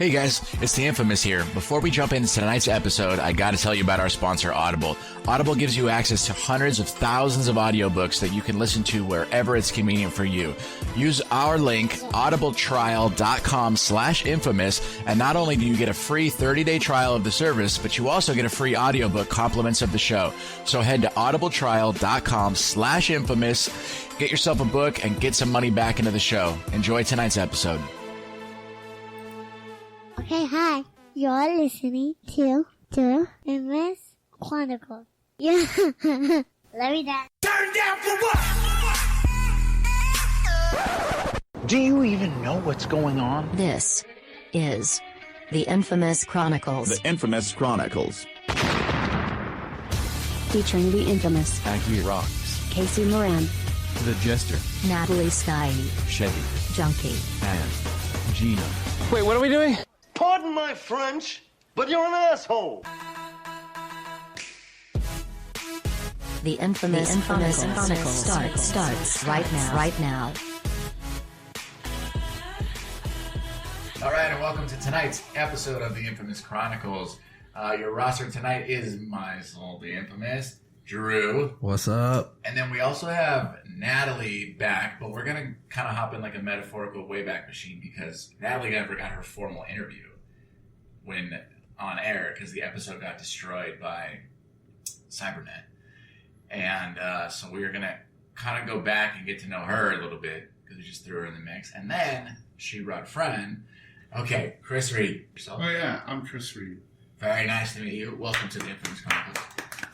Hey guys, it's the Infamous here. Before we jump into tonight's episode, I gotta tell you about our sponsor, Audible. Audible gives you access to hundreds of thousands of audiobooks that you can listen to wherever it's convenient for you. Use our link, audibletrial.com/infamous, and not only do you get a free 30-day trial of the service, but you also get a free audiobook compliments of the show. So head to audibletrial.com/infamous, get yourself a book, and get some money back into the show. Enjoy tonight's episode. Okay, hi. You're listening to Infamous Chronicles. Yeah. Love you, Dad. Turn down for what? Do you even know what's going on? This is the Infamous Chronicles. The Infamous Chronicles. Featuring the infamous Anarchy rocks. Casey Moran, The Jester. Natalie Sky, Chevy. Junkie, And Gina. Wait, what are we doing? Pardon my French, but you're an asshole. the Infamous Chronicles starts right now. All right, and welcome to tonight's episode of the Infamous Chronicles. Your roster tonight is myself, the Infamous, Drew. What's up? And then we also have Natalie back, but we're going to kind of hop in like a metaphorical Wayback Machine because Natalie never got her formal interview when on air because the episode got destroyed by Cybernet. And so we were going to kind of go back and get to know her a little bit because we just threw her in the mix. And then she brought a friend. Okay, Chris Reed. Yourself? Oh, yeah, I'm Chris Reed. Very nice to meet you. Welcome to the Infamous Chronicles.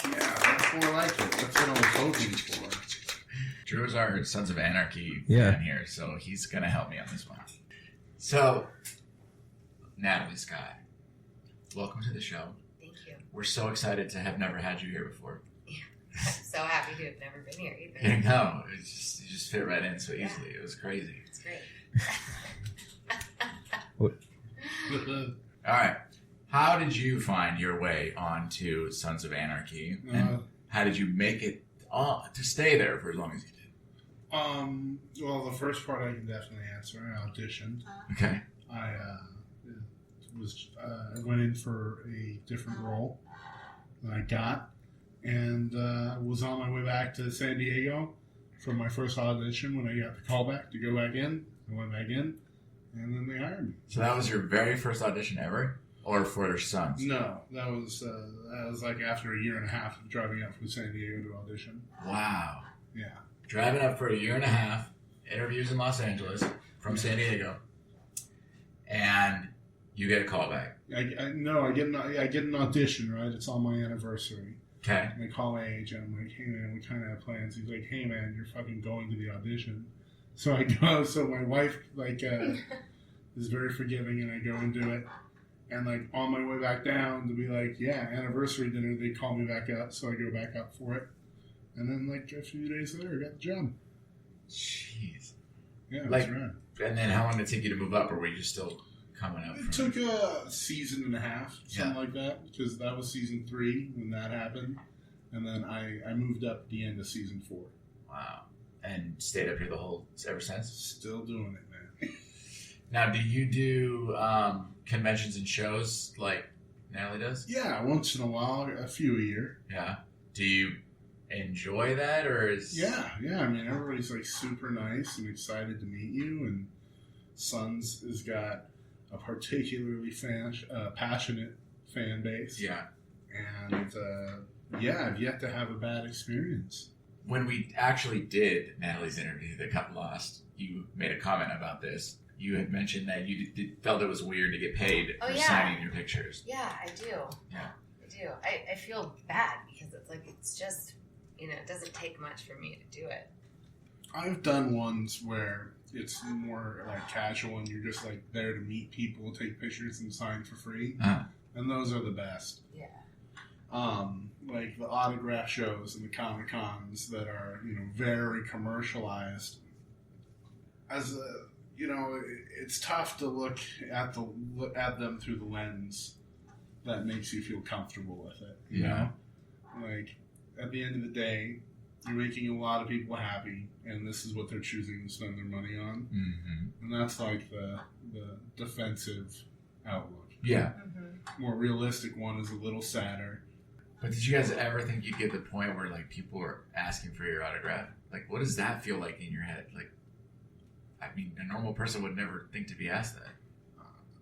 Yeah, that's more like it. That's what I was hoping for. Drew is our Sons of Anarchy Yeah. fan here, so he's going to help me on this one. So, Natalie Sky, welcome to the show. Thank you. We're so excited to have never had you here before. I'm so happy to have never been here either. You know, you just fit right in so easily. It was crazy. It's great. All right. How did you find your way onto Sons of Anarchy? And how did you make it to stay there for as long as you did? Well, the first part I can definitely answer. I auditioned. Okay. I went in for a different role than I got, and was on my way back to San Diego for my first audition. When I got the call back to go back in, I went back in, and then they hired me. So that was your very first audition ever? Or for Sons? No, that was like after a year and a half of driving up from San Diego to audition. Wow. Yeah. Driving up for a year and a half, interviews in Los Angeles from San Diego, and you get a call back. I get an audition, right? It's on my anniversary. Okay. And they call my agent. I'm like, hey man, we kind of have plans. He's like, hey man, you're fucking going to the audition. So I go. So my wife is very forgiving, and I go and do it. And like on my way back down to be like, yeah, anniversary dinner, they call me back up, so I go back up for it. And then like a few days later, I got the job. Jeez. Yeah, like, that's right. And then how long did it take you to move up, or were you still coming up? It took a season and a half, something like that, because that was season 3 when that happened. And then I moved up at the end of season 4. Wow. And stayed up here ever since? Still doing it, man. Now, do you do conventions and shows like Natalie does? Yeah, once in a while, a few a year. Yeah. Do you enjoy that, or is... Yeah. I mean, everybody's like super nice and excited to meet you, and Sons has got a particularly passionate fan base. Yeah. And I've yet to have a bad experience. When we actually did Natalie's interview that got lost, you made a comment about this. You had mentioned that you felt it was weird to get paid for signing your pictures. Yeah, I do. Yeah. I do. I feel bad because it's just, it doesn't take much for me to do it. I've done ones where it's more like casual and you're just like there to meet people, take pictures, and sign for free. And those are the best. Yeah. Like the autograph shows and the Comic Cons that are, very commercialized. It's tough to look at them through the lens that makes you feel comfortable with it. You know? Like, at the end of the day, you're making a lot of people happy, and this is what they're choosing to spend their money on. Mm-hmm. And that's like the defensive outlook. Yeah. More realistic one is a little sadder. But did you guys ever think you'd get to the point where like people were asking for your autograph? Like, what does that feel like in your head? Like, I mean, a normal person would never think to be asked that.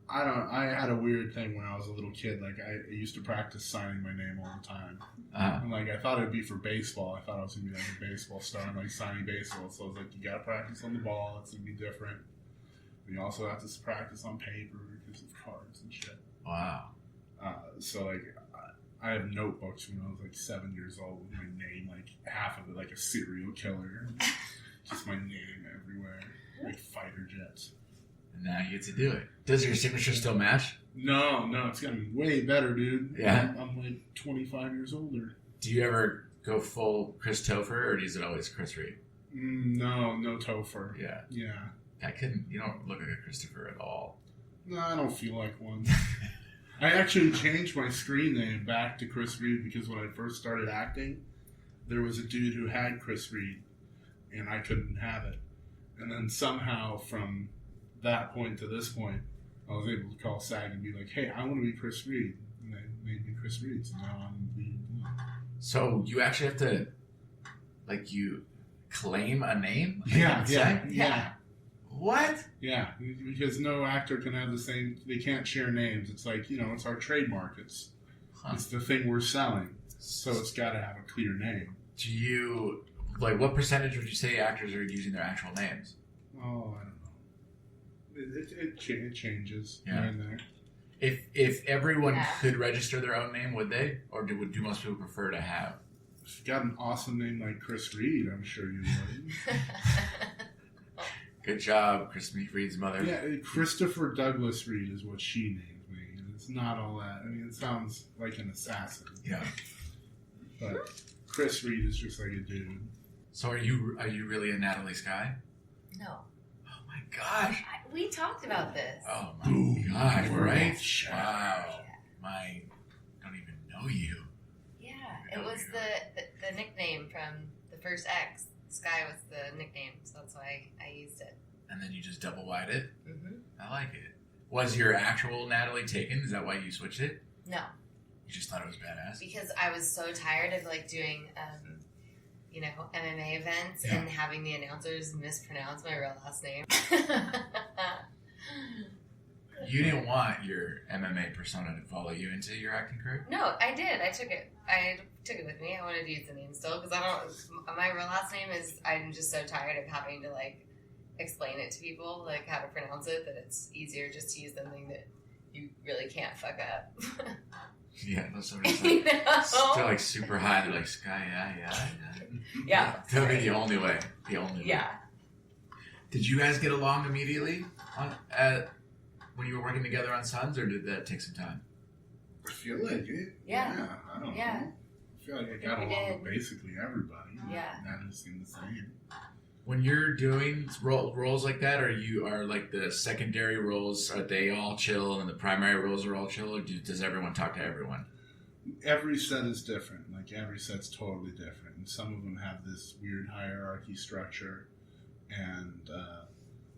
I had a weird thing when I was a little kid. Like, I used to practice signing my name all the time. And, like, I thought it'd be for baseball. I thought I was going to be, like, a baseball star and, like, signing baseball. So I was like, you got to practice on the ball. It's going to be different. You also have to practice on paper because of cards and shit. Wow. So, like, I have notebooks when I was, like, 7 years old with my name, like, half of it, like a serial killer. Just my name everywhere. Like, fighter jets. And now you get to do it. Does your signature still match? No, it's gotten way better, dude. Yeah. I'm like 25 years older. Do you ever go full Chris Topher, or is it always Chris Reed? No Topher. Yeah. Yeah. You don't look like a Christopher at all. No, I don't feel like one. I actually changed my screen name back to Chris Reed because when I first started acting, there was a dude who had Chris Reed, and I couldn't have it. And then somehow from that point to this point, I was able to call SAG and be like, hey, I want to be Chris Reed. And they made me Chris Reed, so now I'm being... So you actually have to, like, you claim a name? Yeah. What? Yeah, because no actor can have the same... They can't share names. It's like, it's our trademark. It's the thing we're selling. So it's got to have a clear name. Do you... Like, what percentage would you say actors are using their actual names? Oh, I don't know. It changes here and there. If everyone could register their own name, would they? Or do most people prefer to have? If you got an awesome name like Chris Reed, I'm sure you would. Good job, Chris Reed's mother. Yeah, Christopher Douglas Reed is what she named me. And it's not all that. I mean, it sounds like an assassin. Yeah. But Chris Reed is just like a dude. So are you really a Natalie Sky? No. Oh my gosh. We talked about this. Oh my gosh, right? Wow. I don't even know you. Yeah, it was the nickname from the first X. Sky was the nickname, so that's why I used it. And then you just double wide it? Mm-hmm. I like it. Was your actual Natalie taken? Is that why you switched it? No. You just thought it was badass? Because I was so tired of like doing, MMA events and having the announcers mispronounce my real last name. You didn't want your MMA persona to follow you into your acting career? No, I did. I took it with me. I wanted to use the name still because my real last name is, I'm just so tired of having to like explain it to people, like how to pronounce it, that it's easier just to use something that you really can't fuck up. Yeah, those somebody's like, they're like super high. They're like, Sky, Yeah. That'll be the only way. The only way. Yeah. Did you guys get along immediately when you were working together on Sons, or did that take some time? I feel like it. Yeah. I don't know. I feel like I got we along did. with basically everybody. Yeah. That just seemed the same. When you're doing roles like that, or you are like the secondary roles, are they all chill and the primary roles are all chill, or does everyone talk to everyone? Every set is different. Like, every set's totally different. And some of them have this weird hierarchy structure. And,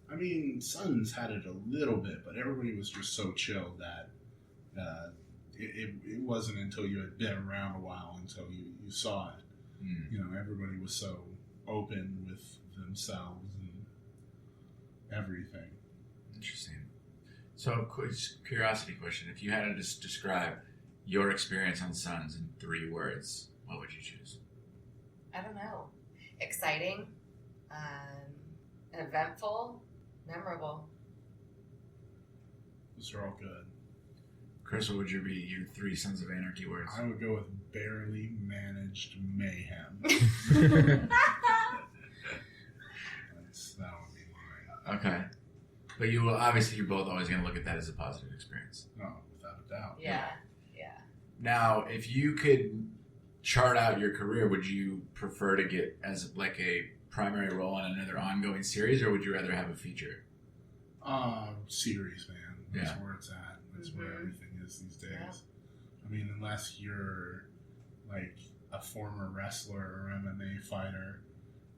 I mean, Sons had it a little bit, but everybody was just so chill that it wasn't until you had been around a while until you saw it. Mm. Everybody was so open with themselves and everything. Interesting. So, curiosity question. If you had to describe your experience on Sons in 3 words, what would you choose? I don't know. Exciting, eventful, memorable. Those are all good. Chris, what would your 3 Sons of Anarchy words? I would go with barely managed mayhem. That would be mine. Okay. But you're both always going to look at that as a positive experience. No, without a doubt. Yeah. Now, if you could chart out your career, would you prefer to get as like a primary role on another ongoing series, or would you rather have a feature? Series, man. That's where it's at. That's where everything is these days. Yeah. I mean, unless you're like a former wrestler or MMA fighter,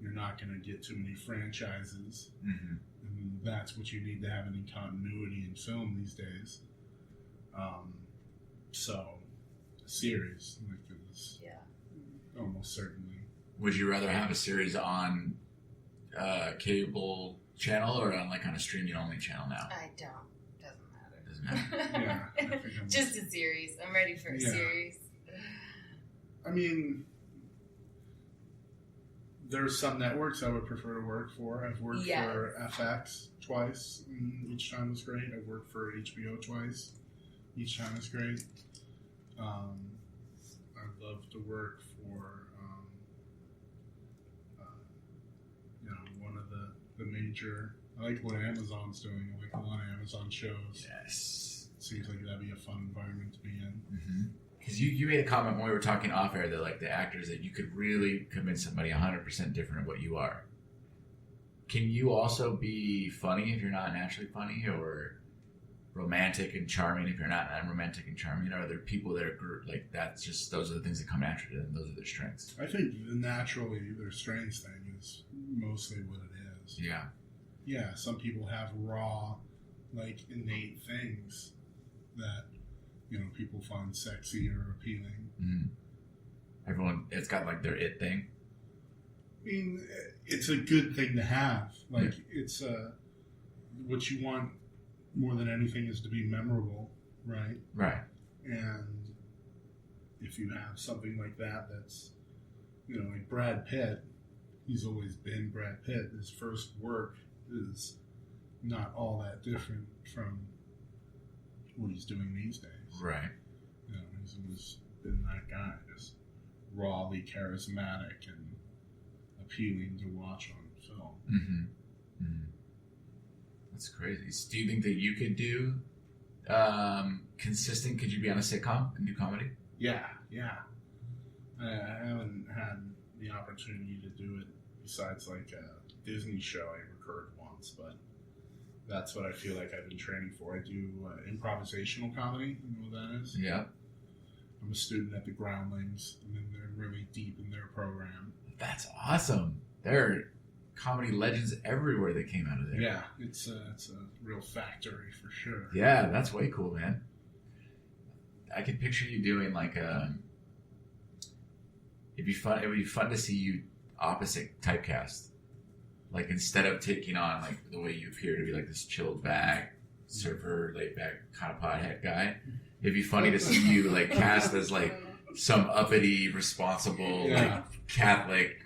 you're not going to get too many franchises. Mm-hmm. And that's what you need to have any continuity in film these days. So, a series like this, almost certainly. Would you rather have a series on cable channel or on a streaming only channel now? I don't. Doesn't matter. Doesn't matter. Yeah, I think I'm, Just a series. I'm ready for a series. I mean, there's some networks I would prefer to work for. I've worked for FX twice, and each time was great. I've worked for HBO twice. Each time is great. I'd love to work for, one of the major. I like what Amazon's doing. I like a lot of Amazon shows. Yes. Seems like that'd be a fun environment to be in. Because you made a comment when we were talking off air that the actors that you could really convince somebody 100% different of what you are. Can you also be funny if you're not naturally funny, or romantic and charming if you're not romantic and charming? Or are there people that are that's just those are the things that come naturally to them? Those are their strengths. I think naturally their strengths thing is mostly what it is. Yeah. Yeah, some people have raw, innate things that, people find sexy or appealing. Everyone, it's got their it thing. I mean, it's a good thing to have. It's what you want more than anything is to be memorable, right? Right. And if you have something like that, that's, like Brad Pitt, he's always been Brad Pitt. His first work is not all that different from what he's doing these days. Right. He's always been that guy, just rawly charismatic and appealing to watch on film. That's crazy. Do you think that you could do consistent? Could you be on a sitcom and do comedy? Yeah. I haven't had the opportunity to do it besides a Disney show I recorded once, but that's what I feel like I've been training for. I do improvisational comedy. You know what that is? Yeah. I'm a student at the Groundlings, and then they're really deep in their program. That's awesome. There are comedy legends everywhere that came out of there. Yeah, it's a real factory for sure. Yeah, that's way cool, man. I can picture you doing it'd be fun. It would be fun to see you opposite typecast. Instead of taking on the way you appear to be this chilled back surfer, laid back kind of pothead guy, it'd be funny to see you cast as some uppity, responsible Catholic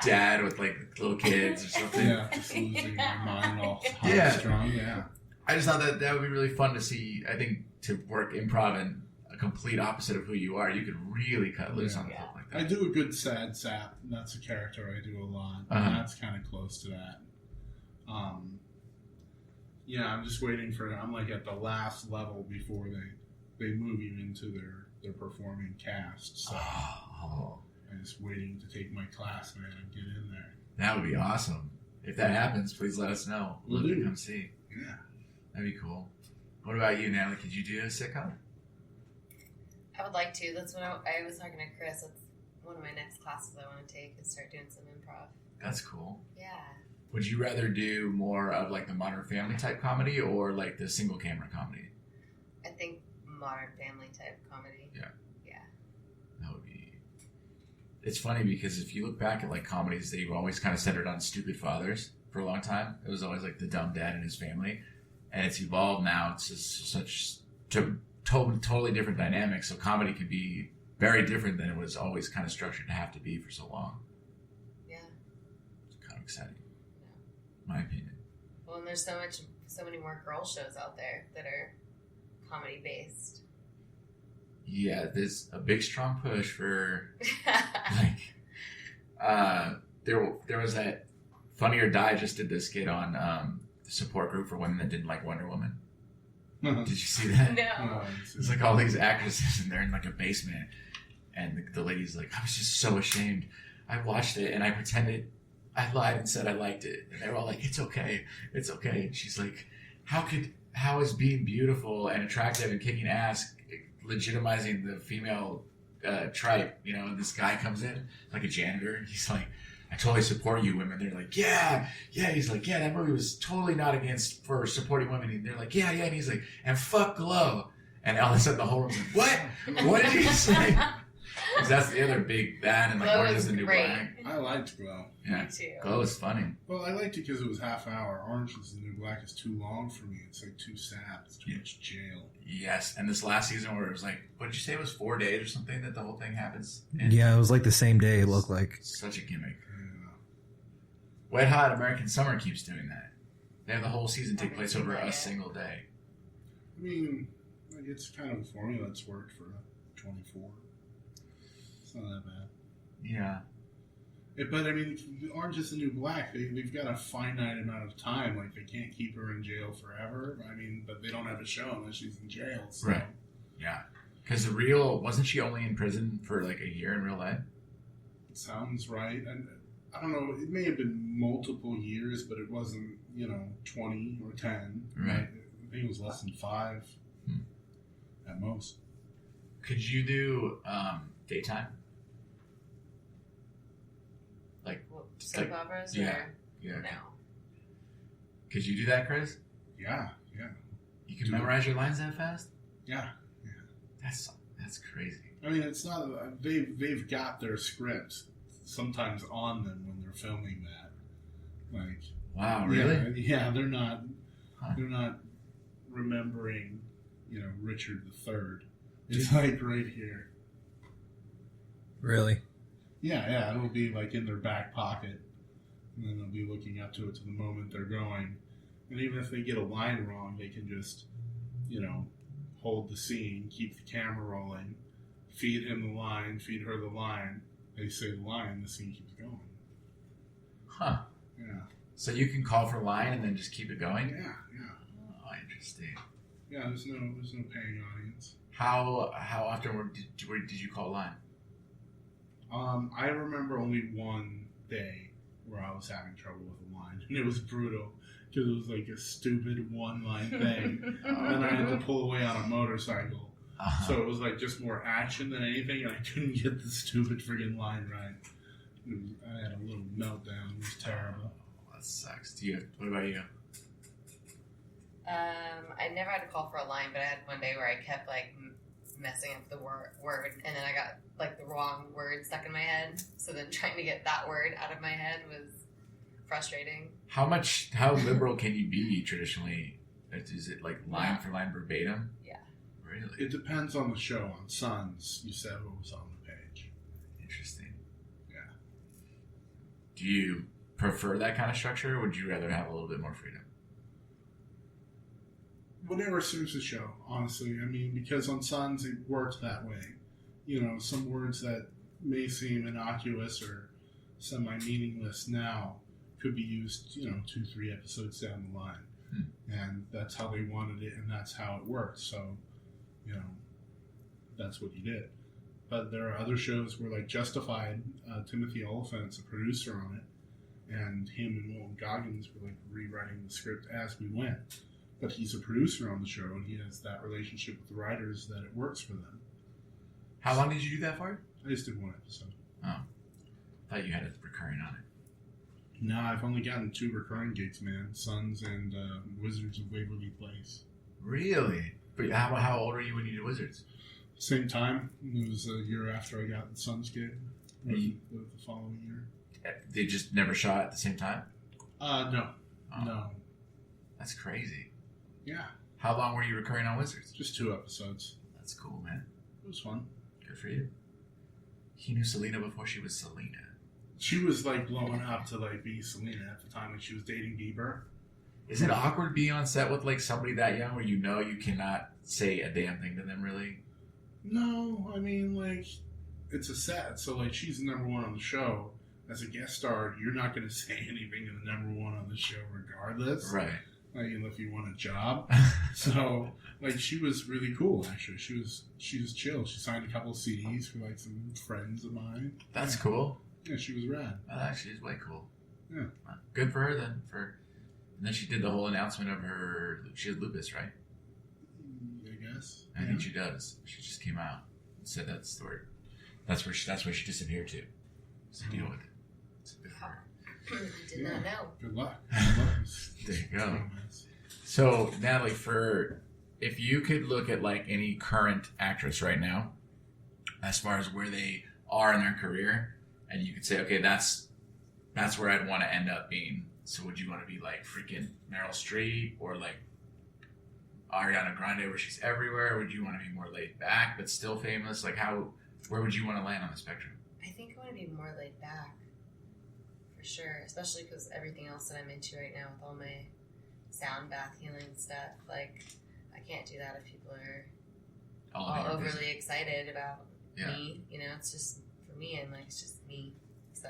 dad with little kids or something. Yeah, just losing my mind all strong. Yeah. I just thought that would be really fun to see. I think to work improv in a complete opposite of who you are, you could really cut loose on stuff like that. I do a good sad sap. That's a character I do a lot. And that's kind of close to that. I'm just waiting for. I'm at the last level before they move you into their performing cast. So I'm just waiting to take my class, man, and get in there. That would be awesome. If that happens, please let us know. We'll Love to come see. Yeah. That'd be cool. What about you, Natalie? Could you do a sitcom? I would like to. That's what I was talking to Chris. That's one of my next classes I want to take is start doing some improv. That's cool. Yeah. Would you rather do more of the Modern Family type comedy or the single camera comedy? I think Modern Family type comedy. Yeah. Yeah. That would be... It's funny because if you look back at comedies, they were always kind of centered on stupid fathers for a long time. It was always the dumb dad and his family. And it's evolved now. It's just such totally different dynamics. So comedy can be very different than it was always kind of structured to have to be for so long. Yeah. It's kind of exciting. My opinion. Well, and there's so many more girl shows out there that are comedy based. Yeah, there's a big strong push for there was that Funny or Die just did this skit on the support group for women that didn't like Wonder Woman. Did you see that? No. It's all these actresses and they're in a basement, and the lady's I was just so ashamed. I watched it and I pretended I lied and said I liked it, and they were all it's okay, it's okay. And she's how is being beautiful and attractive and kicking ass legitimizing the female tripe? And this guy comes in a janitor, and he's I totally support you women. They're yeah. He's yeah, that movie was totally not against for supporting women. And they're yeah. And he's and fuck Glow. And all of a sudden the whole room's like, what? What did you say? Because that's the other big bad and like Glow Orange is is the New great. Black. I liked Glow. Yeah, Me too. Glow is funny. Well, I liked it because it was half hour. Orange is the New Black is too long for me. It's like too sad. It's too much jail. Yes, and this last season where it was like, what did you say it was 4 days or something that the whole thing happens? And Yeah, it was like the same day. It looked like. such a gimmick. Yeah. Wet Hot American Summer keeps doing that. They have the whole season take place over a Yeah. single day. I mean, like, it's kind of a formula that's worked for 24. It's not that bad. Yeah. But I mean, Orange is the New Black. They've got a finite amount of time. Like, they can't keep her in jail forever. I mean, but they don't have a show unless she's in jail. So. Right. Yeah. Because wasn't she only in prison for like a year in real life? It sounds right. And I don't know. It may have been multiple years, but it wasn't 20 or 10. Right. I think it was less than 5 at most. Could you do daytime? Like, Soap operas? yeah. Or? Yeah. No. Could you do that, Chris? Yeah. You can memorize your lines that fast? Yeah. That's crazy. I mean, it's not. They've got their scripts sometimes on them when they're filming that. Like, Wow, really? Yeah, they're not. Huh. They're not remembering, Richard III. It's like right here. Really? Yeah, it'll be like in their back pocket, and then they'll be looking up to it to the moment they're going. And even if they get a line wrong, they can just, hold the scene, keep the camera rolling, feed him the line, feed her the line. They say the line, the scene keeps going. Huh. Yeah. So you can call for line and then just keep it going? Yeah. Oh, interesting. Yeah, there's no paying audience. How often did you call line? I remember only one day where I was having trouble with a line, and it was brutal because it was like a stupid one-line thing, and I had to pull away on a motorcycle. Uh-huh. So it was like just more action than anything, and I couldn't get the stupid friggin' line right. I had a little meltdown. It was terrible. Oh, that sucks. What about you? I never had to call for a line, but I had one day where I kept like messing up the word, and then I got like the wrong word stuck in my head. So then trying to get that word out of my head was frustrating. How liberal can you be traditionally? Is it like line for line verbatim? Yeah. Really? It depends on the show. On Sons, you said what was on the page. Interesting. Yeah. Do you prefer that kind of structure, or would you rather have a little bit more freedom? Whatever suits the show, honestly. I mean, because on Sons, it worked that way. Some words that may seem innocuous or semi-meaningless now could be used, 2-3 episodes down the line. And that's how they wanted it, and that's how it worked. So, that's what you did. But there are other shows where, like Justified, Timothy Oliphant's a producer on it, and him and Walton Goggins were, like, rewriting the script as we went. But he's a producer on the show, and he has that relationship with the writers that it works for them. How long did you do that for? I just did one episode. Oh. I thought you had it recurring on it. No, I've only gotten 2 recurring gigs, man. Sons and Wizards of Waverly Place. Really? But how old were you when you did Wizards? Same time. It was a year after I got the Sons gig. The following year. They just never shot at the same time? No. Oh. No. That's crazy. Yeah. How long were you recurring on Wizards? Just 2 episodes. That's cool, man. It was fun. Good for you. He knew Selena before she was Selena. She was like blowing up to like be Selena at the time when she was dating Bieber. Is it awkward being on set with like somebody that young where you cannot say a damn thing to them really? No, I mean like it's a set, so like she's the number 1 on the show. As a guest star, you're not going to say anything to the number 1 on the show regardless. Right. Like if you want a job. So like she was really cool actually. She was chill. She signed a couple of CDs for like some friends of mine. That's cool. Yeah, she was rad. That actually is way cool. Yeah. Good for her then. And then she did the whole announcement of she has lupus, right? I guess. I think she does. She just came out and said that story. That's where she disappeared to. So deal with it. It's good for her. Did not know. Good luck. There you go. So Natalie, if you could look at like any current actress right now, as far as where they are in their career, and you could say, okay, that's where I'd want to end up being. So would you want to be like freaking Meryl Streep or like Ariana Grande, where she's everywhere? Or would you want to be more laid back but still famous? Like where would you want to land on the spectrum? I think I want to be more laid back, for sure. Especially because everything else that I'm into right now with all my sound bath healing stuff, like I can't do that if people are all overly excited about me. You know, it's just for me, and like it's just me. So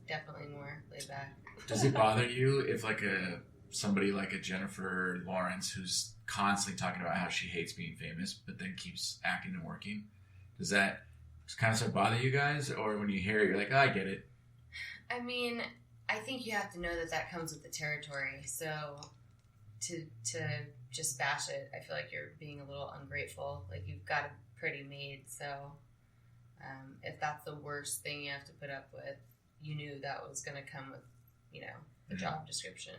definitely more laid back. Does it bother you if like somebody like a Jennifer Lawrence who's constantly talking about how she hates being famous, but then keeps acting and working? Does that kind of stuff bother you guys, or when you hear it, you're like, oh, I get it? I mean, I think you have to know that comes with the territory. So to just bash it, I feel like you're being a little ungrateful. Like you've got it pretty made. So if that's the worst thing you have to put up with, you knew that was going to come with, the job description.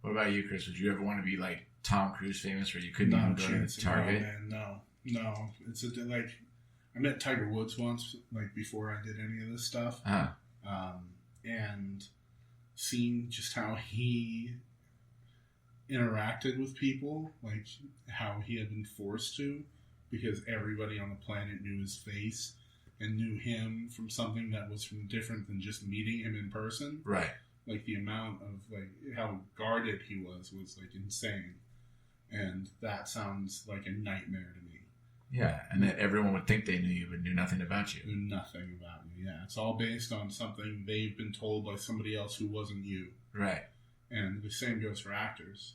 What about you, Chris? Would you ever want to be like Tom Cruise famous, where you couldn't even go to Target? No. It's like I met Tiger Woods once, like before I did any of this stuff, and seeing just how he interacted with people, like how he had been forced to, because everybody on the planet knew his face and knew him from something that was from different than just meeting him in person. Right. Like the amount of like how guarded he was like insane, and that sounds like a nightmare to me. Yeah, and that everyone would think they knew you, but knew nothing about you. Knew nothing about you. Yeah, it's all based on something they've been told by somebody else who wasn't you. Right. And the same goes for actors.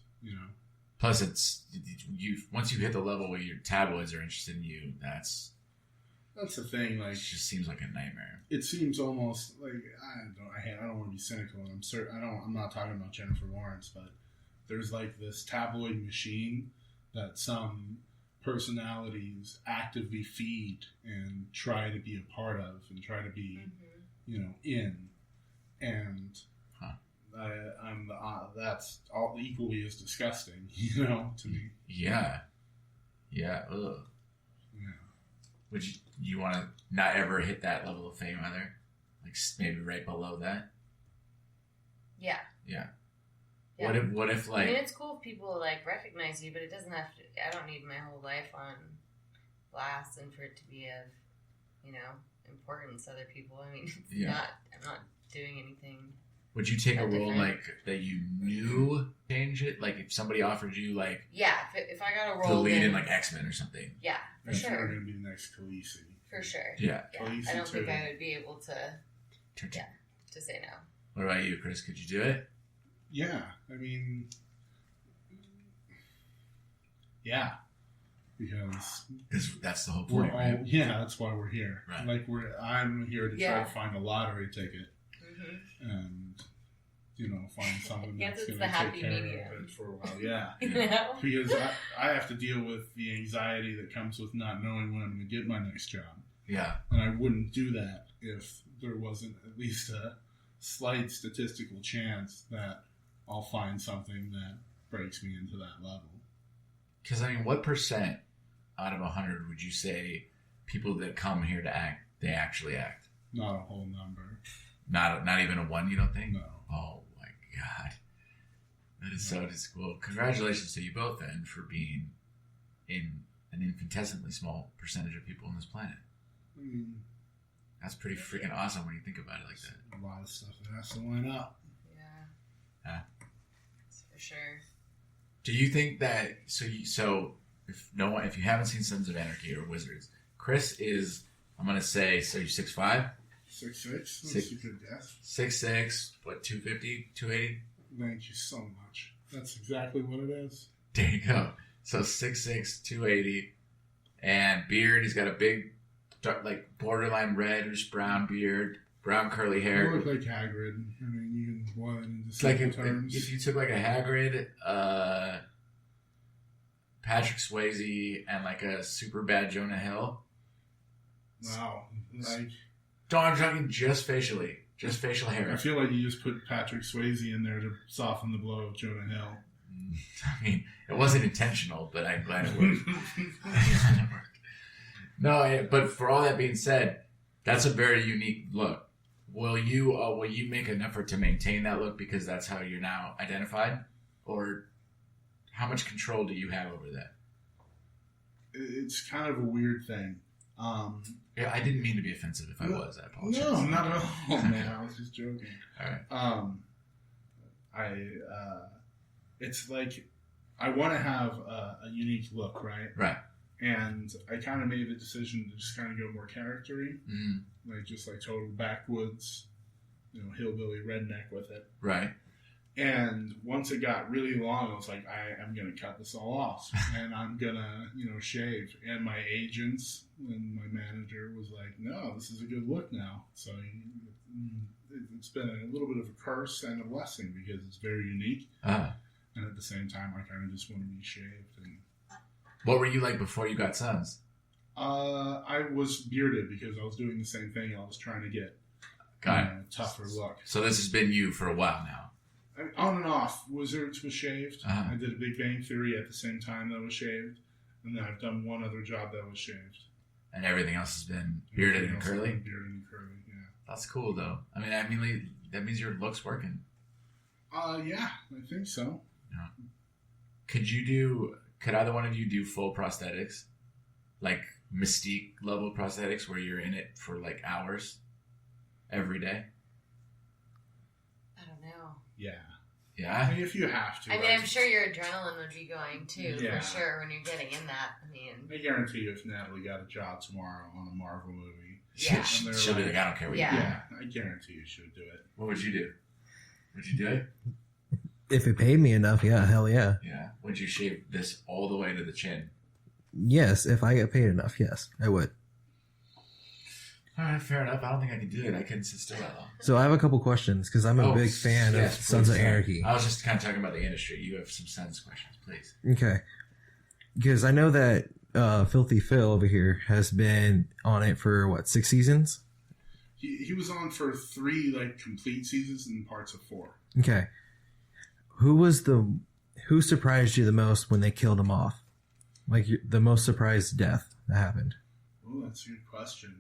Plus, it's once you hit the level where your tabloids are interested in you, that's the thing. Like, it just seems like a nightmare. It seems almost like I don't want to be cynical, and I'm not talking about Jennifer Lawrence, but there's like this tabloid machine that some personalities actively feed and try to be a part of and try to be, in, and that's all equally as disgusting, to me. Yeah. Ugh. Yeah. Would you want to not ever hit that level of fame either? Like maybe right below that? Yeah. Yeah. What if like... I mean, it's cool if people like recognize you, but it doesn't have to... I don't need my whole life on blast and for it to be of, importance to other people. I mean, I'm not doing anything. Would you take a role like that you knew change it? Like if somebody offered you like... Yeah, if I got a role... To lead in like X-Men or something. Yeah, for sure. You're going to be the next Khaleesi. For sure. Yeah. I don't think I would be able to say no. What about you, Chris? Could you do it? Yeah. I mean... Yeah. Because that's the whole point, right? Yeah, that's why we're here. Right. Like I'm here to try to find a lottery ticket. And find something that's going to take care of it for a while. Yeah. Because I have to deal with the anxiety that comes with not knowing when I'm going to get my next job. Yeah. And I wouldn't do that if there wasn't at least a slight statistical chance that I'll find something that breaks me into that level. Because, I mean, what percent out of 100 would you say people that come here to act, they actually act? Not a whole number. Not even a 1, you don't think? No. Oh, my God. That is so discool. Congratulations to you both, then, for being in an infinitesimally small percentage of people on this planet. I mean, that's pretty freaking awesome when you think about it like that. A lot of stuff that has to line up. Yeah. That's for sure. Do you think that if you haven't seen Sons of Anarchy or Wizards, Chris is, I'm gonna say, so you're 6'5"? 6'6". That's a good guess. 6'6", what, 250, 280? Thank you so much. That's exactly what it is. There you go. So 6'6", 280, and beard. He's got a big, like borderline reddish brown beard, brown curly hair. You look like Hagrid. I mean, you can boil it into it's like terms. If you took like a Hagrid, Patrick Swayze, and like a super bad Jonah Hill. Wow. Like... I'm talking just facial hair. I feel like you just put Patrick Swayze in there to soften the blow of Jonah Hill. I mean, it wasn't intentional, but I'm glad it worked. It worked. No, but for all that being said, that's a very unique look. Will you make an effort to maintain that look because that's how you're now identified, or how much control do you have over that? It's kind of a weird thing. Yeah, I didn't mean to be offensive. If I was, I apologize. No, not at all, man. I was just joking. All right. It's like I want to have a unique look, right? Right. And I kind of made the decision to just kind of go more character-y, like just like total backwoods, hillbilly redneck with it. Right. And once it got really long, I was like, I'm going to cut this all off, and I'm going to, shave. And my agents and my manager was like, no, this is a good look now. So it's been a little bit of a curse and a blessing because it's very unique. And at the same time, I kind of just want to be shaved. And what were you like before you got sons? I was bearded because I was doing the same thing. I was trying to get a tougher look. So this has been you for a while now. On and off. Wizards was shaved. Uh-huh. I did a Big Bang Theory at the same time that was shaved. And then I've done one other job that was shaved. And everything else has been bearded and curly? Bearded and curly, yeah. That's cool, though. I mean, that means your look's working. Yeah, I think so. Yeah. Could either one of you do full prosthetics? Like Mystique level prosthetics where you're in it for like hours every day? I don't know. Yeah. Yeah? I mean, if you have to. I mean, I'm sure your adrenaline would be going too, Yeah. for sure, when you're getting in that. I mean, I guarantee you if Natalie got a job tomorrow on a Marvel movie. Yeah. She'll be like, I don't care what you do. Yeah, I guarantee you she'll do it. What would you do? Would you do it? If it paid me enough, yeah, hell yeah. Yeah. Would you shave this all the way to the chin? Yes, if I get paid enough, yes, I would. All right, fair enough. I don't think I can do it. I couldn't sit still that long. So I have a couple questions because I'm a big fan of Sons of Anarchy. I was just kind of talking about the industry. You have some Sons questions, please. Okay. Because I know that Filthy Phil over here has been on it for, 6 seasons? He was on for 3 complete seasons and parts of 4. Okay. Who surprised you the most when they killed him off? Like the most surprised death that happened? Oh, that's a good question.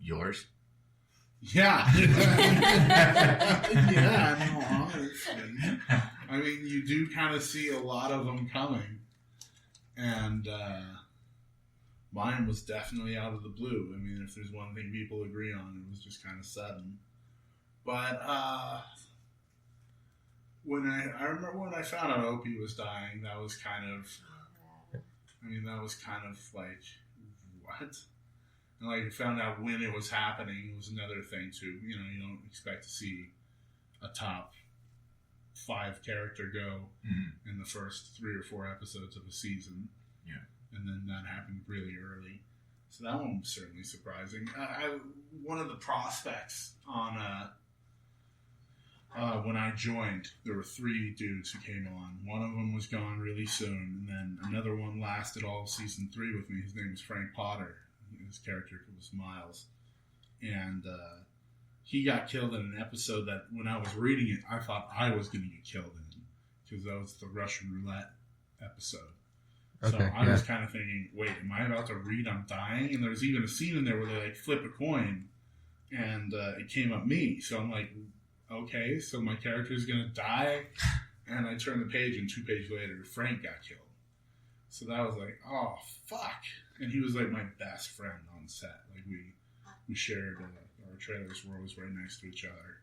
Yours? Yeah. Yeah, no, honestly. I mean, you do kind of see a lot of them coming. And mine was definitely out of the blue. I mean, if there's one thing people agree on, it was just kind of sudden. But I remember when I found out Opie was dying, that was kind of like, what? And I found out when it was happening, it was another thing too. You don't expect to see a top 5 character go in the first 3 or 4 episodes of a season. Yeah. And then that happened really early. So that one was certainly surprising. One of the prospects on when I joined, there were 3 dudes who came on. One of them was gone really soon, and then another one lasted all season 3 with me. His name was Frank Potter. His character was Miles. And he got killed in an episode that when I was reading it, I thought I was going to get killed in, because that was the Russian roulette episode. So Okay, I was kind of thinking, wait, am I about to read I'm dying? And there's even a scene in there where they flip a coin, and it came up me. So I'm like, okay, so my character is going to die. And I turned the page, and 2 pages later, Frank got killed. So that was like, oh, fuck. And he was like my best friend on set. Like we shared our trailers were always right next to each other.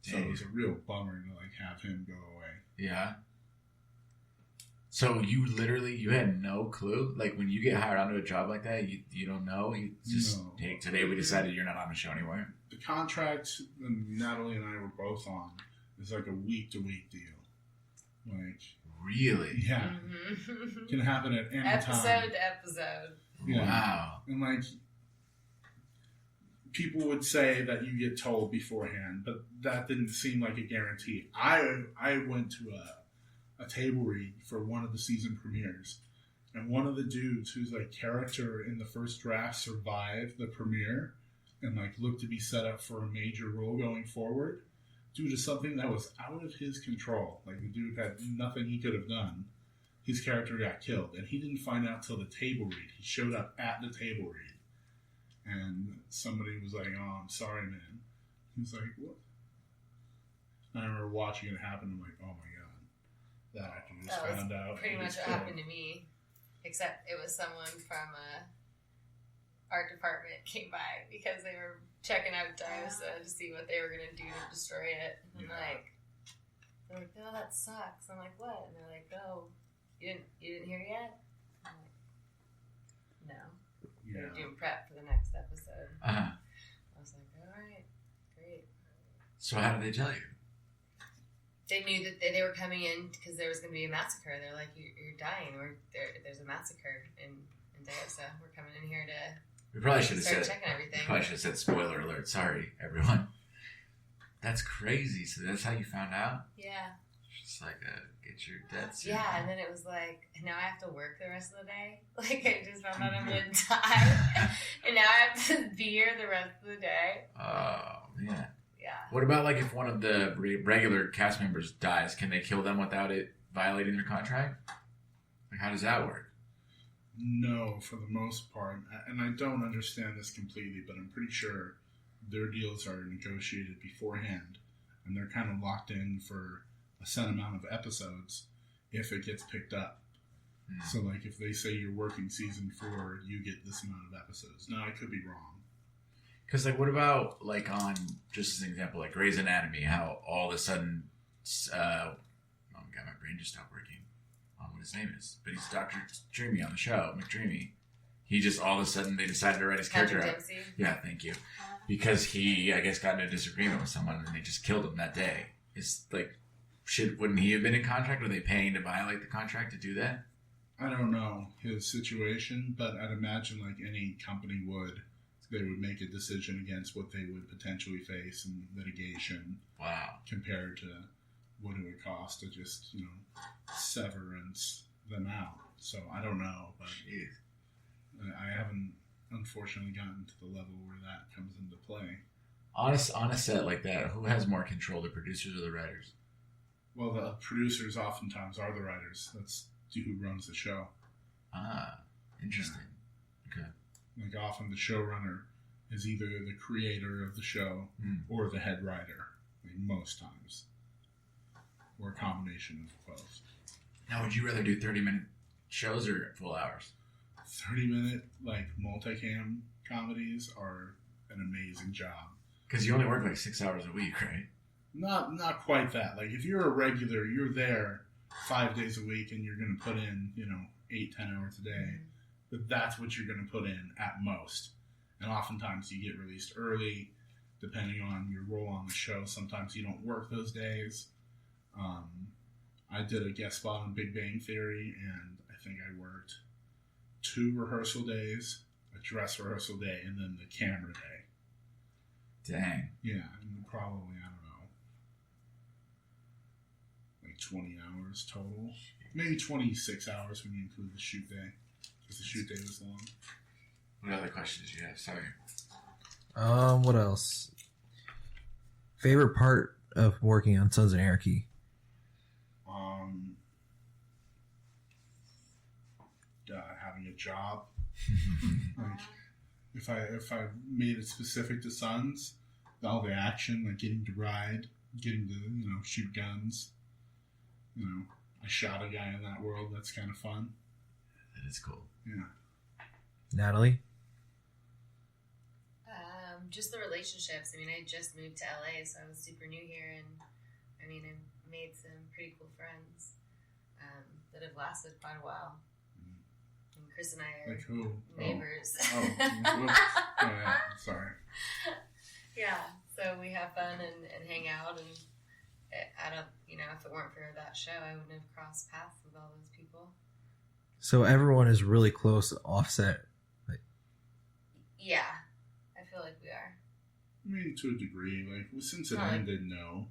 So it was a real bummer to have him go away. Yeah. So you had no clue? Like when you get hired onto a job like that, you don't know? You just, No. hey, today we decided you're not on the show anymore? The contract that Natalie and I were both on is like a week-to-week deal. Like, Really? yeah. Mm-hmm. Can happen at any Episode time. to episode. Yeah. Wow. And people would say that you get told beforehand, but that didn't seem like a guarantee. I went to a table read for one of the season premieres, and one of the dudes whose character in the first draft survived the premiere and looked to be set up for a major role going forward. due to something that was out of his control. Like, the dude had nothing he could have done. His character got killed, and he didn't find out till the table read. He showed up at the table read, and somebody was like, "Oh, I'm sorry, man." He's like, "What?" And I remember watching it happen. I'm like, "Oh my god, that actor just found out." Pretty much what happened to me, except it was someone from art department came by because they were checking out Diosa to see what they were gonna do to destroy it. And they're like, "Oh, that sucks." I'm like, "What?" And they're like, "Oh, you didn't hear yet?" I'm like, "No." Yeah. They're doing prep for the next episode. Uh-huh. I was like, "All right, great." So how did they tell you? They knew that they were coming in because there was going to be a massacre. They're like, "You're dying. There's a massacre in Diosa. We're coming in here to." We probably should have start said. checking everything. We probably should have said spoiler alert. Sorry, everyone. That's crazy. So that's how you found out? Yeah. Just like get your death soon. Yeah, and then it was like, now I have to work the rest of the day. Like, I just found out I'm going to die. And now I have to be here the rest of the day. Oh, man. Yeah. What about like if one of the regular cast members dies? Can they kill them without it violating their contract? Like, how does that work? No, for the most part. And I don't understand this completely, but I'm pretty sure their deals are negotiated beforehand. And they're kind of locked in for a set amount of episodes if it gets picked up. So, like, if they say you're working season 4, you get this amount of episodes. Now, I could be wrong. Because, like, what about, like, on, just as an example, like Grey's Anatomy, how all of a sudden, oh my god, my brain just stopped working on what his name is. But he's Dr. Dreamy on the show, McDreamy. He just, all of a sudden, they decided to write his character out. Dempsey? Yeah, thank you. Because he, I guess, got in a disagreement with someone and they just killed him that day. It's like, wouldn't he have been in contract? Were they paying to violate the contract to do that? I don't know his situation, but I'd imagine like any company would, they would make a decision against what they would potentially face in litigation. Wow. Compared to what it would cost to just, severance them out. So I don't know, but I haven't unfortunately gotten to the level where that comes into play. On a set like that, who has more control, the producers or the writers? Well, the producers oftentimes are the writers. That's who runs the show. Ah, interesting. Okay. Like, often the showrunner is either the creator of the show or the head writer. Like, most times. Or a combination of both. Now, would you rather do 30-minute shows or full hours? 30-minute, like, multicam comedies are an amazing job. Because you only work like 6 hours a week, right? Not quite that. Like, if you're a regular, you're there 5 days a week and you're going to put in, 8-10 hours a day. But that's what you're going to put in at most. And oftentimes you get released early, depending on your role on the show. Sometimes you don't work those days. I did a guest spot on Big Bang Theory, and I think I worked 2 rehearsal days, a dress rehearsal day, and then the camera day. Dang. Yeah, and probably, I don't know, like 20 hours total. Maybe 26 hours when you include the shoot day, because the shoot day was long. What other questions do you have? Sorry. What else? Favorite part of working on Sons of Anarchy? Having a job. Like, if I made it specific to Sons, all the action, like getting to ride, getting to shoot guns. I shot a guy in that world. That's kind of fun. That is cool. Yeah. Natalie? Just the relationships. I just moved to LA, so I was super new here, and I made some pretty cool friends that have lasted quite a while. And Chris and I are like who? neighbors. Oh, yeah. Sorry. Yeah, so we have fun and hang out, and I don't, if it weren't for that show, I wouldn't have crossed paths with all those people. So everyone is really close to Offset. Yeah, I feel like we are. To a degree. Like, since it ended, no.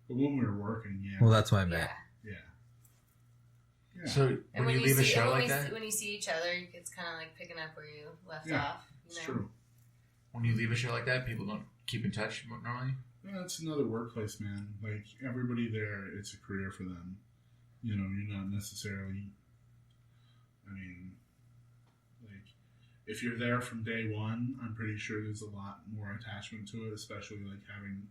But when we were working, yeah. Well, that's what I meant. Yeah. So when you leave a show like that? When you see each other, it's kind of like picking up where you left Yeah, off. It's true. When you leave a show like that, people don't keep in touch normally? Yeah, it's another workplace, man. Like, everybody there, it's a career for them. You know, you're not necessarily, I mean, like, if you're there from day one, I'm pretty sure there's a lot more attachment to it, especially, like, having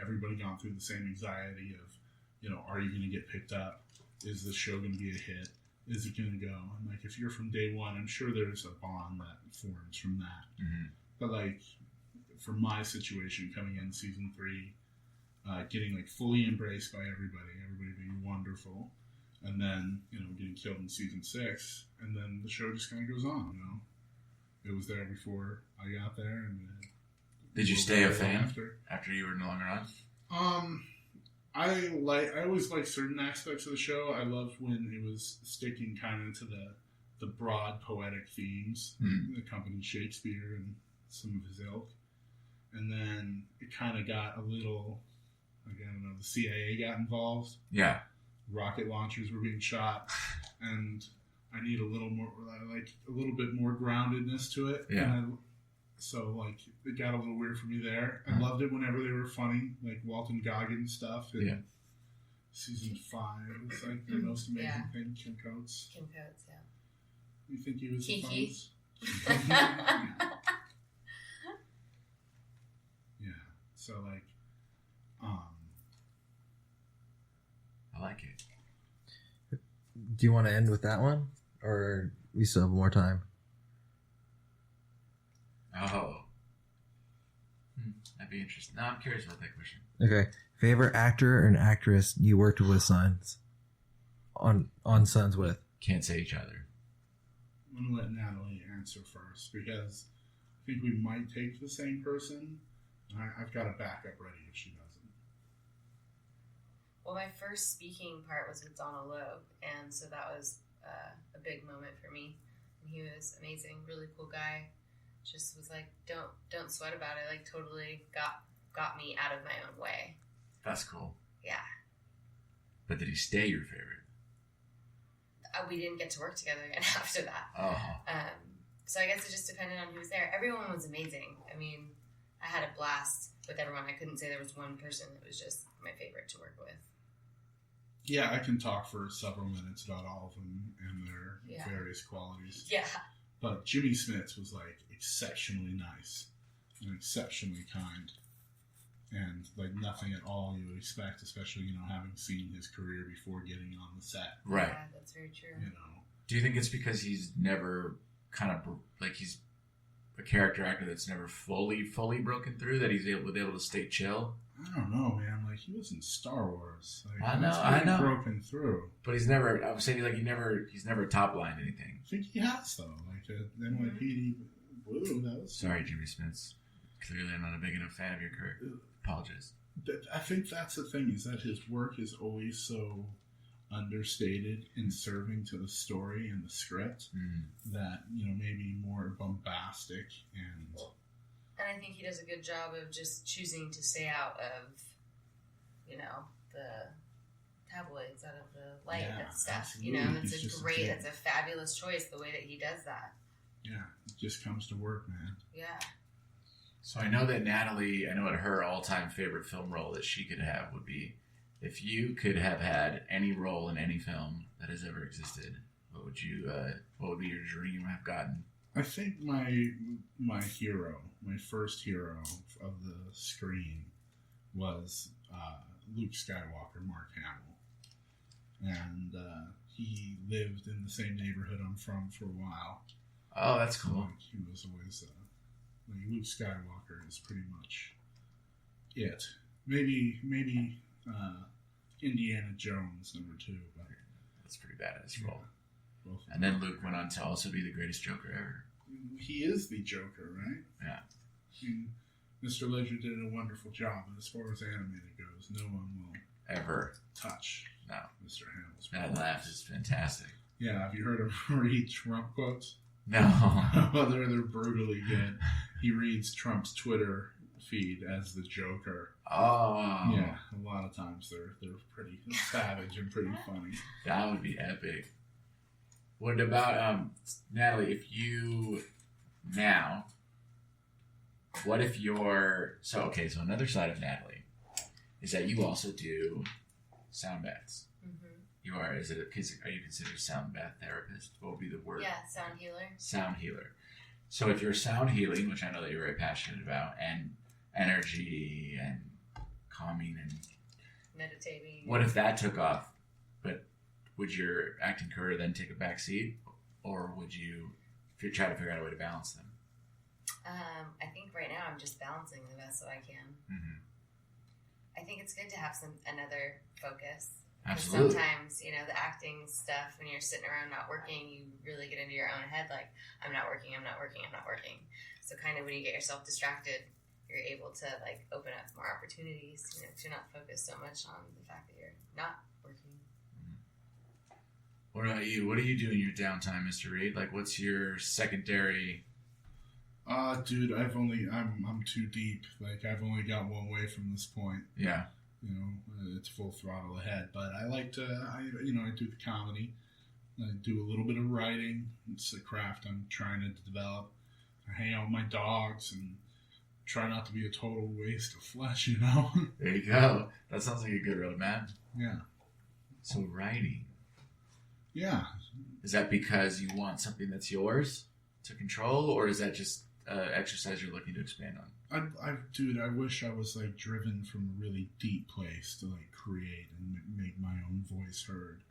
everybody gone through the same anxiety of, you know, are you going to get picked up? Is the show going to be a hit? Is it going to go? And, like, if you're from day one, I'm sure there's a bond that forms from that. Mm-hmm. But, like, for my situation coming in season 3, getting, like, fully embraced by everybody being wonderful, and then, you know, getting killed in season 6, and then the show just kind of goes on, you know? It was there before I got there, and did you stay a fan after you were no longer on? I always liked certain aspects of the show. I loved when it was sticking kind of to the broad poetic themes that accompanied Shakespeare and some of his ilk. And then it kind of got a little, like, I don't know, the CIA got involved. Yeah. Rocket launchers were being shot, and I need a little more, like, a little bit more groundedness to it. Yeah. So, like, it got a little weird for me there. I loved it whenever they were funny, like Walton Goggins stuff. And season 5 was, like, the most amazing thing. Kim Coates. Kim Coates, yeah. You think he was Kiki. the funnest? Yeah. So, like, I like it. Do you want to end with that one? Or we still have more time? Oh. That'd be interesting. No, I'm curious about that question. Okay. Favorite actor or an actress you worked with Sons? On Sons with? Can't say each other. I'm going to let Natalie answer first, because I think we might take the same person. I've got a backup ready if she doesn't. Well, my first speaking part was with Donald Logue, and so that was a big moment for me. And he was amazing, really cool guy. Just was like, don't sweat about it. Like, totally got me out of my own way. That's cool. Yeah. But did he stay your favorite? We didn't get to work together again after that. Oh. So I guess it just depended on who was there. Everyone was amazing. I mean, I had a blast with everyone. I couldn't say there was one person that was just my favorite to work with. Yeah, I can talk for several minutes about all of them and their various qualities. Yeah. But Jimmy Smits was, like, exceptionally nice and exceptionally kind. And, like, nothing at all you would expect, especially, you know, having seen his career before getting on the set. Right. Yeah, that's very true. You know. Do you think it's because he's never kind of, like, he's a character actor that's never fully broken through, that he's able to stay chill? I don't know, man. Like, he was in Star Wars. Like, I know, he's I know. Broken through. But he's never, I would say, like, he's never top-lined anything. I think he has, though. Like, NYPD Blue, that was... Sorry, Jimmy Smits. Clearly I'm not a big enough fan of your career. Apologize. I think that's the thing, is that his work is always so understated and serving to the story and the script that, you know, maybe more bombastic and I think he does a good job of just choosing to stay out of, you know, the tabloids, out of the light and stuff. Absolutely. You know, He's it's just a great, it's a fabulous choice the way that he does that. yeah, it just comes to work, man. Yeah. So I know that Natalie, I know what her all-time favorite film role that she could have would be, if you could have had any role in any film that has ever existed, what would be your dream have gotten? I think my hero, my first hero of the screen was Luke Skywalker, Mark Hamill. And he lived in the same neighborhood I'm from for a while. Oh, that's cool. Like, he was always like Luke Skywalker is pretty much it. Maybe Indiana Jones #2, but that's pretty badass role. Both and then Luke went on to also be the greatest Joker ever. He is the Joker, right? Yeah. I mean, Mr. Ledger did a wonderful job, but as far as animated goes, no one will ever touch Mr. Hamill's. That laugh is fantastic. Yeah, have you heard him read Trump quotes? No. Well, they're brutally good. He reads Trump's Twitter feed as the Joker. Oh. Yeah, a lot of times they're pretty savage and pretty funny. That would be epic. What about, Natalie, if you, now, what if you're, so another side of Natalie. is that you also do sound baths. Mm-hmm. You are. Are you considered a sound bath therapist? What would be the word? Yeah, sound healer. Sound healer. So if you're sound healing, which I know that you're very passionate about, and energy and calming and meditating. What if that took off? But would your acting career then take a back seat? Or would you try to figure out a way to balance them? I think right now I'm just balancing the best that I can. Mm-hmm. I think it's good to have another focus. Absolutely. Sometimes, the acting stuff, when you're sitting around not working, you really get into your own head, like, I'm not working. So kind of when you get yourself distracted, you're able to, like, open up more opportunities, if you're not focused so much on the fact that you're not working. What about you? What do you do in your downtime, Mr. Reed? Like, what's your secondary... Dude, I'm too deep. Like, I've only got one way from this point. Yeah. It's full throttle ahead. But I like to, I do the comedy. I do a little bit of writing. It's a craft I'm trying to develop. I hang out with my dogs and try not to be a total waste of flesh, There you go. That sounds like a good roadmap. Yeah. So writing. Yeah. Is that because you want something that's yours to control, or is that just exercise you're looking to expand on? I wish I was like driven from a really deep place to like create and make my own voice heard.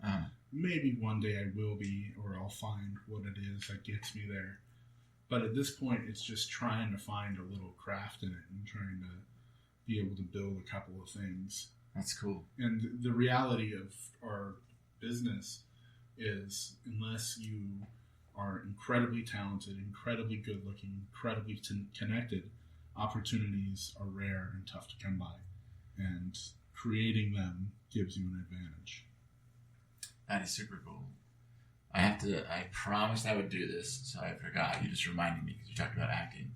Maybe one day I will be, or I'll find what it is that gets me there. But at this point, it's just trying to find a little craft in it and trying to be able to build a couple of things. That's cool. And the reality of our business is, unless you are incredibly talented, incredibly good looking, incredibly connected, opportunities are rare and tough to come by. And creating them gives you an advantage. That is super cool. I promised I would do this, so I forgot. You just reminded me because you talked about acting.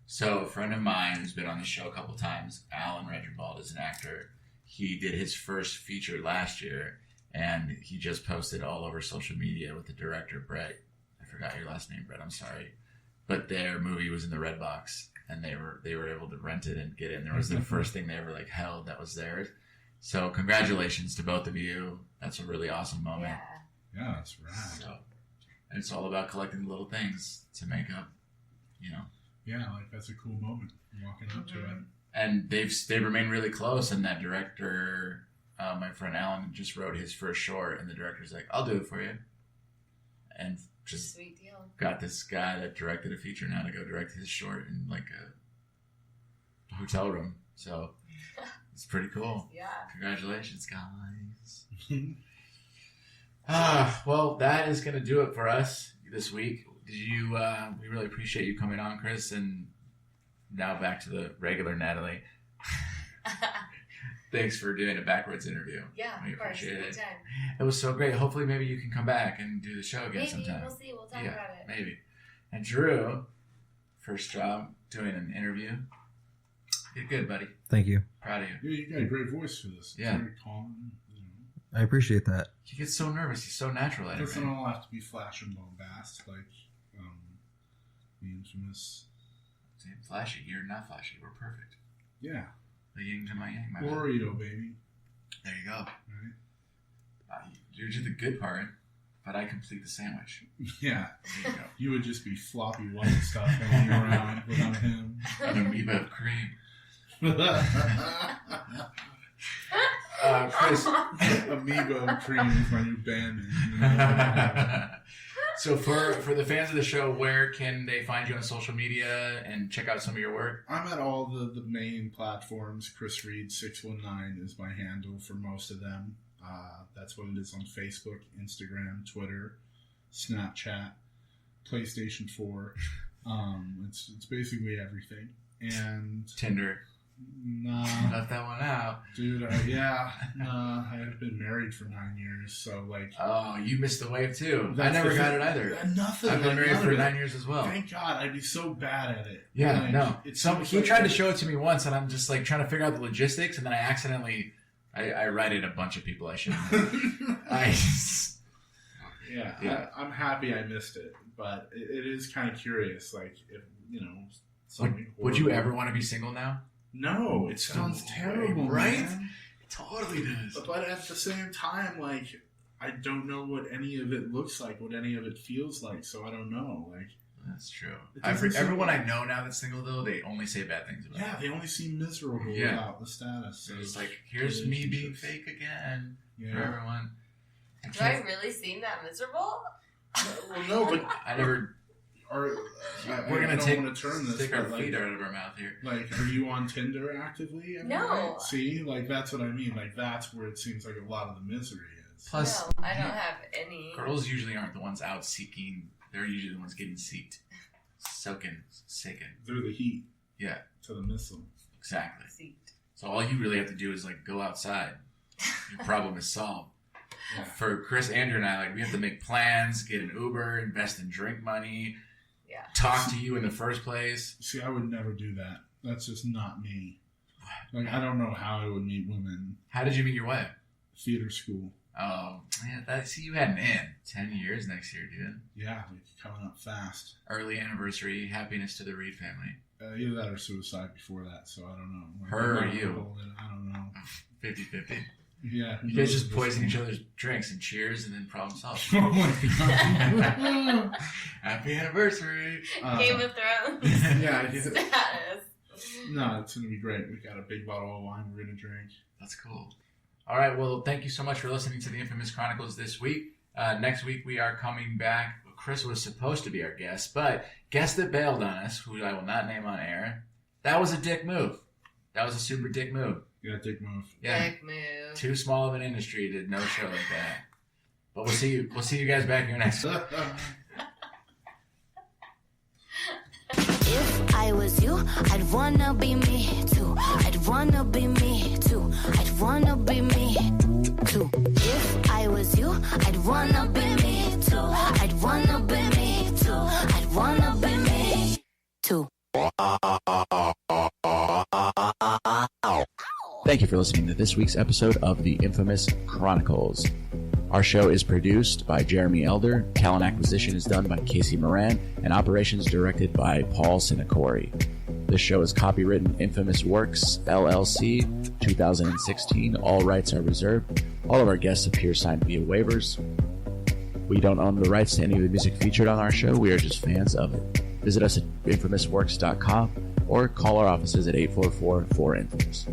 So a friend of mine who's been on the show a couple times, Alan Reginbald, is an actor. He did his first feature last year, and he just posted all over social media with the director, Brett. I forgot your last name, Brett. I'm sorry. But their movie was in the Red Box, and they were able to rent it and get in. There was the first thing they ever held that was theirs. So congratulations to both of you. That's a really awesome moment. Yeah, that's rad. So, and it's all about collecting the little things to make up, Yeah, like that's a cool moment, walking up to it. And they've remained really close. And that director, my friend Alan, just wrote his first short, and the director's like, "I'll do it for you," and just sweet deal. Got this guy that directed a feature now to go direct his short in like a hotel room. So it's pretty cool. Yeah. Congratulations, guys. Well, that is going to do it for us this week. We really appreciate you coming on, Chris, and now back to the regular Natalie. Thanks for doing a backwards interview. Yeah, we appreciate it. Anytime. It was so great. Hopefully, maybe you can come back and do the show again maybe, sometime. We'll see. We'll talk about it. Maybe. And Drew, first job doing an interview. You did good, buddy. Thank you. Proud of you. Yeah, you got a great voice for this. Yeah. Very calm. I appreciate that. He gets so nervous. He's so natural at It it. doesn't Right? all have to be flash and bombast like the infamous. See, flashy. You're not flashy. We're perfect. Yeah. The yin to my yang. My bad. Oreo, baby. There you go. Right. You do the good part, but I complete the sandwich. Yeah. There you go. You would just be floppy white stuff hanging around without him. An amoeba of cream. Chris. Amiibo cream is my new band name. So for the fans of the show, where can they find you on social media and check out some of your work? I'm at all the main platforms. Chris Reed 619 is my handle for most of them. That's what it is on Facebook, Instagram, Twitter, Snapchat, PlayStation 4. It's basically everything. And Tinder. Nah. Left that one out. Dude, I have been married for 9 years, so like... Oh, you missed the wave too. I That's never the got thing. it either. Nothing. I've been married none for of it. 9 years as well. Thank God, I'd be so bad at it. Yeah, Like, no. He like- tried to show it to me once, and I'm just like trying to figure out the logistics, and then I accidentally... I righted a bunch of people I shouldn't have. Yeah. I'm happy I missed it, but it is kind of curious. Like, if, something Would you horrible- ever want to be single now? No, it sounds terrible, right? man. It totally does. But at the same time, like, I don't know what any of it looks like, what any of it feels like, so I don't know. Like, that's true. It doesn't seem Everyone like- I know now that's single, though, they only say bad things about yeah, it. they only seem miserable Yeah. about the status. So it's of like, here's me being relationships. fake again for Yeah. everyone. Do I really seem that miserable? Well, no, but I never. we're We're gonna want to turn this. stick our but, feet like, out of our mouth here. Like, are you on Tinder actively? every No. night? See, like, that's what I mean. Like, that's where it seems like a lot of the misery is. Plus, No, I don't have any. girls usually aren't the ones out seeking. They're usually the ones getting seeked. Soaking. Through the heat. Yeah. To the missile. Exactly. Seat. So all you really have to do is, like, go outside. Your problem is solved. Yeah. For Chris, Andrew, and I, like, we have to make plans, get an Uber, invest in drink money, Yeah. talk to you in the first place. See, I would never do that. That's just not me. Like, I don't know how I would meet women. How did you meet your wife? Theater school. Oh, man, see, you had an in. 10 years next year, dude. Yeah, like, coming up fast. Early anniversary, happiness to the Reed family. Either that or suicide before that, so I don't know. Like, Her or I'm not you? involved in it, I don't know. 50-50. Yeah. who You guys knows just at this poison point. each other's drinks and cheers and then problem solved. Oh my god. Happy anniversary. Game of Thrones. Yeah, I guess. Status. No, it's gonna be great. We got a big bottle of wine we're gonna drink. That's cool. All right. Well, thank you so much for listening to the Infamous Chronicles this week. Next week, we are coming back. Chris was supposed to be our guest, but guest that bailed on us, who I will not name on air, that was a dick move. That was a super dick move. Yeah, dick move. Yeah. Dick move. Too small of an industry to no show like that. But we'll see you. We'll see you guys back here next week. If I was you, I'd wanna be me too. I'd wanna be me too. I'd wanna be me too. If I was you, I'd wanna be me too. I'd wanna be me too. I'd wanna be me too. Thank you for listening to this week's episode of the Infamous Chronicles. Our show is produced by Jeremy Elder, talent acquisition is done by Casey Moran, and operations directed by Paul Sinacori. This show is copywritten Infamous Works, LLC, 2016. All rights are reserved. All of our guests appear signed via waivers. We don't own the rights to any of the music featured on our show. We are just fans of it. Visit us at infamousworks.com or call our offices at 844-4-INFAMOUS.